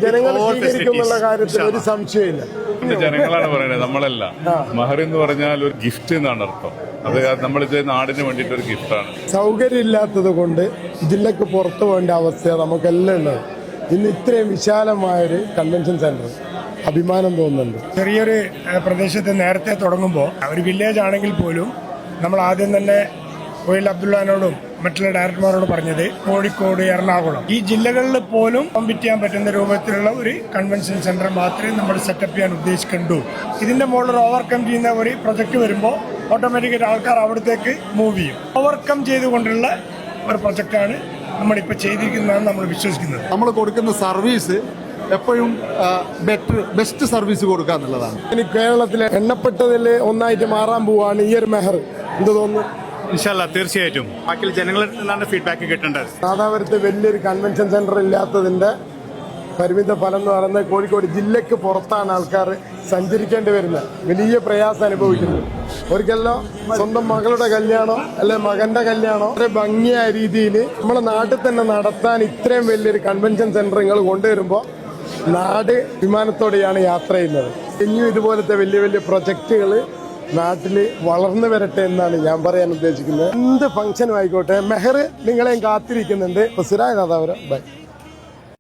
ജനങ്ങൾ സ്വീകരിക്കുന്നുള്ള കാര്യത്തിൽ ഒരു സംശയമില്ല. ജനങ്ങളാണ് പറയുന്നത്, നമ്മളല്ല. മഹർ എന്ന് പറഞ്ഞാൽ ഒരു ഗിഫ്റ്റ് എന്നാണ് അർത്ഥം. അത് നമ്മളിത് നാടിന് വേണ്ടിയിട്ട് ഒരു ഗിഫ്റ്റാണ്. സൗകര്യം ഇല്ലാത്തത് കൊണ്ട് ജില്ലക്ക് പുറത്തു പോകേണ്ട അവസ്ഥ നമുക്കെല്ലാം ഉള്ളത്. ഇന്ന് ഇത്രയും വിശാലമായൊരു കൺവെൻഷൻ സെന്റർ അഭിമാനം തോന്നുന്നുണ്ട്. ചെറിയൊരു പ്രദേശത്ത് നേരത്തെ തുടങ്ങുമ്പോൾ ഒരു വില്ലേജ് ആണെങ്കിൽ പോലും നമ്മൾ ആദ്യം തന്നെ ഒയിൽ അബ്ദുള്ളനോടും മറ്റുള്ള ഡയറക്ടർമാരോട് പറഞ്ഞത് കോഴിക്കോട്, എറണാകുളം ഈ ജില്ലകളിൽ പോലും കോമ്പീറ്റ് ചെയ്യാൻ പറ്റുന്ന രൂപത്തിലുള്ള ഒരു കൺവെൻഷൻ സെന്റർ മാത്രമേ നമ്മൾ സെറ്റപ്പ് ചെയ്യാൻ ഉദ്ദേശിക്കണ്ടു. ഇതിന്റെ മുകളിൽ ഓവർകം ചെയ്യുന്ന ഒരു പ്രൊജക്ട് വരുമ്പോൾ ഓട്ടോമാറ്റിക്കലി ആൾക്കാർ അവിടത്തേക്ക് മൂവ് ചെയ്യും. ഓവർകം ചെയ്തുകൊണ്ടുള്ള ഒരു പ്രൊജക്റ്റാണ് നമ്മളിപ്പോൾ ചെയ്തിരിക്കുന്നതെന്ന് നമ്മൾ വിശ്വസിക്കുന്നത്. നമ്മൾ കൊടുക്കുന്ന സർവീസ് എപ്പോഴും ബെസ്റ്റ് സർവീസ് കൊടുക്കുക എന്നുള്ളതാണ്. ഇനി കേരളത്തിലെ എണ്ണപ്പെട്ടതിൽ ഒന്നായിട്ട് മാറാൻ പോവാണ് ഈ ഒരു മെഹർ. എന്ത് തോന്നുന്നു? ഇൻഷാല്ലാ തീർച്ചയായിട്ടും ബാക്കി ജനങ്ങളിൽ നിന്നാണ് ഫീഡ്ബാക്ക് കിട്ടേണ്ടത്. നാദാപുരത്ത് വലിയൊരു കൺവെൻഷൻ സെന്റർ ഇല്ലാത്തതിന്റെ പരിമിത ഫലം എന്ന് പറയുന്നത് കോഴിക്കോട് ജില്ലക്ക് പുറത്താണ് ആൾക്കാർ സഞ്ചരിക്കേണ്ടി വരുന്നത്. വലിയ പ്രയാസം അനുഭവിക്കുന്നത്. ഒരിക്കലോ സ്വന്തം മകളുടെ കല്യാണോ അല്ലെ മകന്റെ കല്യാണോ വളരെ ഭംഗിയായ രീതിയിൽ നമ്മുടെ നാട്ടിൽ തന്നെ നടത്താൻ ഇത്രയും വലിയൊരു കൺവെൻഷൻ സെന്റർ നിങ്ങൾ കൊണ്ടുവരുമ്പോൾ നാട് വിമാനത്തോടെയാണ് യാത്ര ചെയ്യുന്നത്. ഇനിയും ഇതുപോലത്തെ വലിയ വലിയ പ്രൊജക്ടുകൾ നാട്ടിൽ വളർന്നു വരട്ടെ എന്നാണ് ഞാൻ പറയാൻ ഉദ്ദേശിക്കുന്നത്. എന്ത് ഫംഗ്ഷനും ആയിക്കോട്ടെ, മെഹർ നിങ്ങളെയും കാത്തിരിക്കുന്നുണ്ട്. സിറാജ് നാദാപുരം, ബൈ.